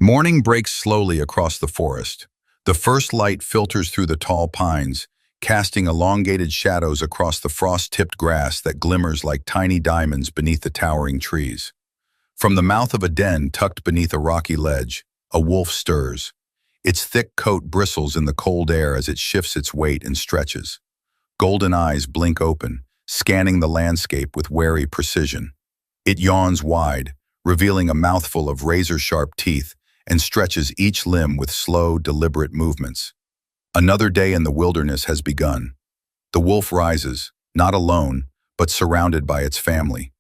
Morning breaks slowly across the forest. The first light filters through the tall pines, casting elongated shadows across the frost-tipped grass that glimmers like tiny diamonds beneath the towering trees. From the mouth of a den tucked beneath a rocky ledge, a wolf stirs. Its thick coat bristles in the cold air as it shifts its weight and stretches. Golden eyes blink open, scanning the landscape with wary precision. It yawns wide, revealing a mouthful of razor-sharp teeth, and stretches each limb with slow, deliberate movements. Another day in the wilderness has begun. The wolf rises, not alone, but surrounded by its family.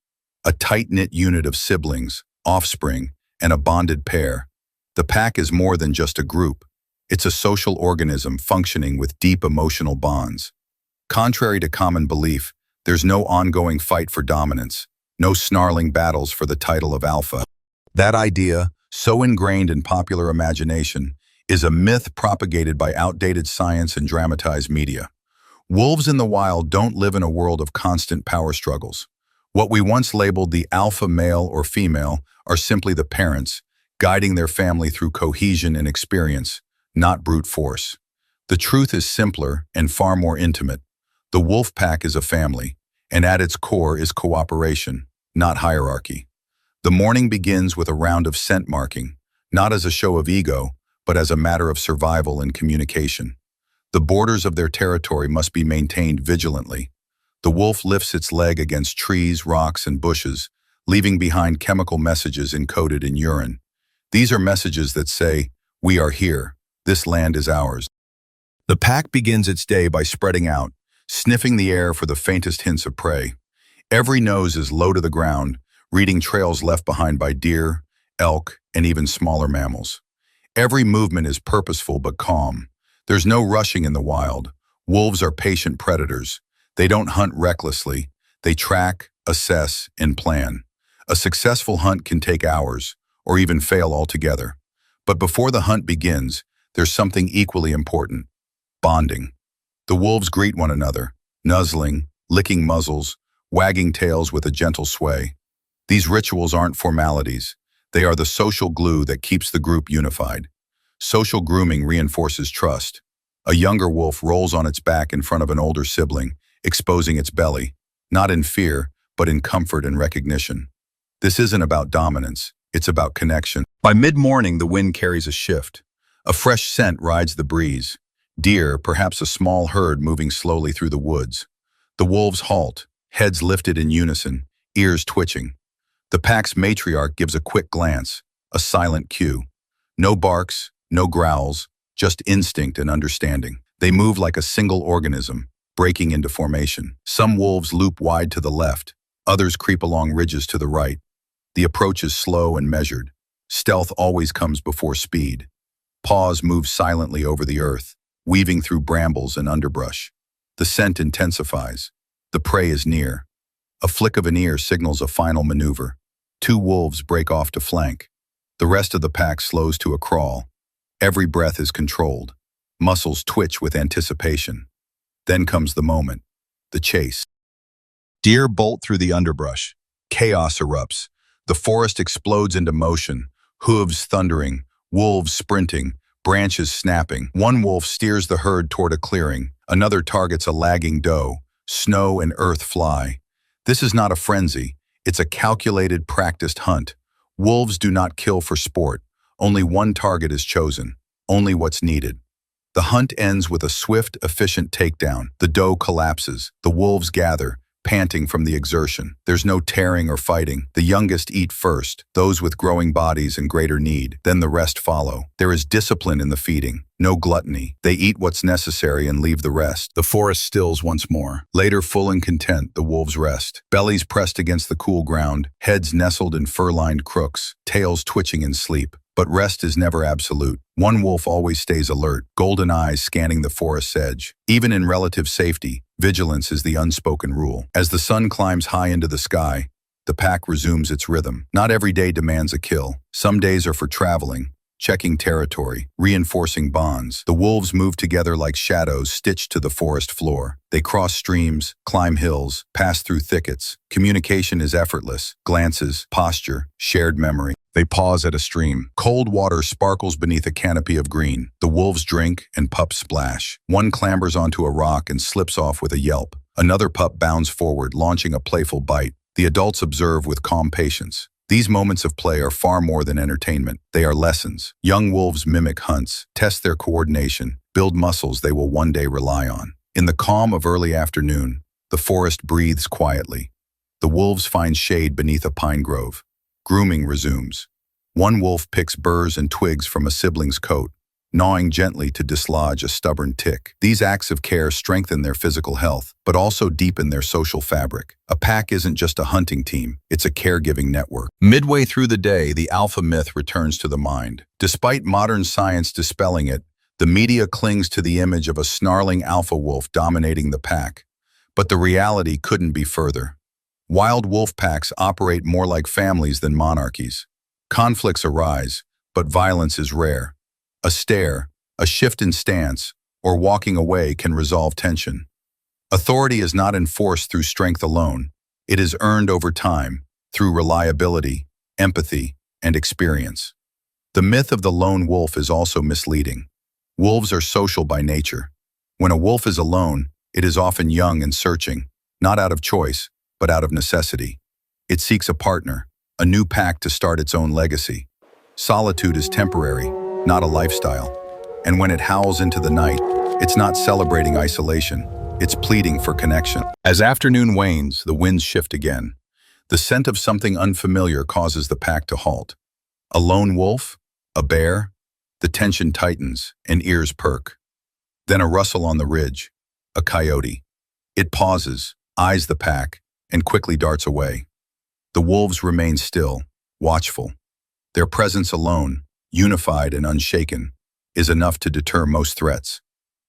A tight-knit unit of siblings, offspring, and a bonded pair. The pack is more than just a group. It's a social organism functioning with deep emotional bonds. Contrary to common belief, there's no ongoing fight for dominance, no snarling battles for the title of alpha. That idea, so ingrained in popular imagination, is a myth propagated by outdated science and dramatized media. Wolves in the wild don't live in a world of constant power struggles. What we once labeled the alpha male or female are simply the parents, guiding their family through cohesion and experience, not brute force. The truth is simpler and far more intimate. The wolf pack is a family, and at its core is cooperation, not hierarchy. The morning begins with a round of scent marking, not as a show of ego, but as a matter of survival and communication. The borders of their territory must be maintained vigilantly. The wolf lifts its leg against trees, rocks, and bushes, leaving behind chemical messages encoded in urine. These are messages that say, "We are here. This land is ours." The pack begins its day by spreading out, sniffing the air for the faintest hints of prey. Every nose is low to the ground, reading trails left behind by deer, elk, and even smaller mammals. Every movement is purposeful but calm. There's no rushing in the wild. Wolves are patient predators. They don't hunt recklessly. They track, assess, and plan. A successful hunt can take hours, or even fail altogether. But before the hunt begins, there's something equally important: bonding. The wolves greet one another, nuzzling, licking muzzles, wagging tails with a gentle sway. These rituals aren't formalities. They are the social glue that keeps the group unified. Social grooming reinforces trust. A younger wolf rolls on its back in front of an older sibling, exposing its belly, not in fear, but in comfort and recognition. This isn't about dominance, it's about connection. By mid-morning, the wind carries a shift. A fresh scent rides the breeze. Deer, perhaps a small herd moving slowly through the woods. The wolves halt, heads lifted in unison, ears twitching. The pack's matriarch gives a quick glance, a silent cue. No barks, no growls, just instinct and understanding. They move like a single organism, breaking into formation. Some wolves loop wide to the left, others creep along ridges to the right. The approach is slow and measured. Stealth always comes before speed. Paws move silently over the earth, weaving through brambles and underbrush. The scent intensifies. The prey is near. A flick of an ear signals a final maneuver. Two wolves break off to flank. The rest of the pack slows to a crawl. Every breath is controlled. Muscles twitch with anticipation. Then comes the moment, the chase. Deer bolt through the underbrush. Chaos erupts. The forest explodes into motion, hooves thundering, wolves sprinting, branches snapping. One wolf steers the herd toward a clearing. Another targets a lagging doe. Snow and earth fly. This is not a frenzy. It's a calculated, practiced hunt. Wolves do not kill for sport. Only one target is chosen. Only what's needed. The hunt ends with a swift, efficient takedown. The doe collapses. The wolves gather, panting from the exertion. There's no tearing or fighting. The youngest eat first, those with growing bodies and greater need. Then the rest follow. There is discipline in the feeding, no gluttony. They eat what's necessary and leave the rest. The forest stills once more. Later, full and content, the wolves rest. Bellies pressed against the cool ground, heads nestled in fur-lined crooks, tails twitching in sleep. But rest is never absolute. One wolf always stays alert, golden eyes scanning the forest's edge. Even in relative safety, vigilance is the unspoken rule. As the sun climbs high into the sky, the pack resumes its rhythm. Not every day demands a kill. Some days are for traveling, checking territory, reinforcing bonds. The wolves move together like shadows stitched to the forest floor. They cross streams, climb hills, pass through thickets. Communication is effortless. Glances, posture, shared memory. They pause at a stream. Cold water sparkles beneath a canopy of green. The wolves drink and pups splash. One clambers onto a rock and slips off with a yelp. Another pup bounds forward, launching a playful bite. The adults observe with calm patience. These moments of play are far more than entertainment. They are lessons. Young wolves mimic hunts, test their coordination, build muscles they will one day rely on. In the calm of early afternoon, the forest breathes quietly. The wolves find shade beneath a pine grove. Grooming resumes. One wolf picks burrs and twigs from a sibling's coat, gnawing gently to dislodge a stubborn tick. These acts of care strengthen their physical health, but also deepen their social fabric. A pack isn't just a hunting team, it's a caregiving network. Midway through the day, the alpha myth returns to the mind. Despite modern science dispelling it, the media clings to the image of a snarling alpha wolf dominating the pack. But the reality couldn't be further. Wild wolf packs operate more like families than monarchies. Conflicts arise, but violence is rare. A stare, a shift in stance, or walking away can resolve tension. Authority is not enforced through strength alone. It is earned over time, through reliability, empathy, and experience. The myth of the lone wolf is also misleading. Wolves are social by nature. When a wolf is alone, it is often young and searching, not out of choice, but out of necessity. It seeks a partner, a new pack to start its own legacy. Solitude is temporary, not a lifestyle. And when it howls into the night, it's not celebrating isolation, it's pleading for connection. As afternoon wanes, the winds shift again. The scent of something unfamiliar causes the pack to halt. A lone wolf? A bear? The tension tightens and ears perk. Then a rustle on the ridge. A coyote. It pauses, eyes the pack, and quickly darts away. The wolves remain still, watchful. Their presence alone, unified and unshaken, is enough to deter most threats.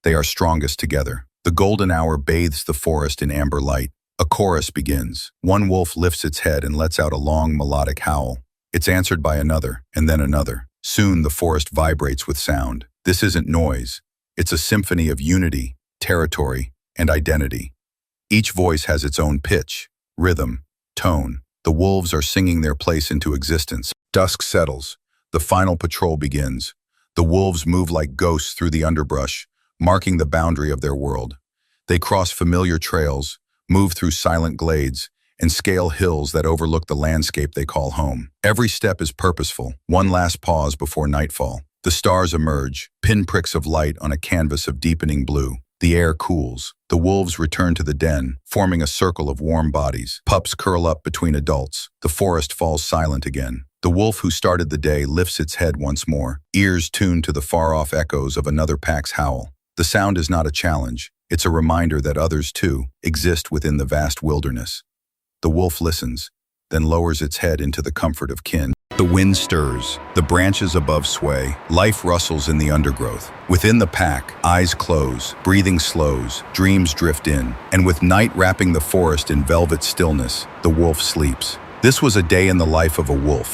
They are strongest together. The golden hour bathes the forest in amber light. A chorus begins. One wolf lifts its head and lets out a long melodic howl. It's answered by another, and then another. Soon the forest vibrates with sound. This isn't noise. It's a symphony of unity, territory, and identity. Each voice has its own pitch, rhythm, tone. The wolves are singing their place into existence. Dusk settles. The final patrol begins. The wolves move like ghosts through the underbrush, marking the boundary of their world. They cross familiar trails, move through silent glades, and scale hills that overlook the landscape they call home. Every step is purposeful, one last pause before nightfall. The stars emerge, pinpricks of light on a canvas of deepening blue. The air cools. The wolves return to the den, forming a circle of warm bodies. Pups curl up between adults. The forest falls silent again. The wolf who started the day lifts its head once more, ears tuned to the far-off echoes of another pack's howl. The sound is not a challenge. It's a reminder that others, too, exist within the vast wilderness. The wolf listens, then lowers its head into the comfort of kin. The wind stirs, the branches above sway, life rustles in the undergrowth. Within the pack, eyes close, breathing slows, dreams drift in, and with night wrapping the forest in velvet stillness, the wolf sleeps. This was a day in the life of a wolf.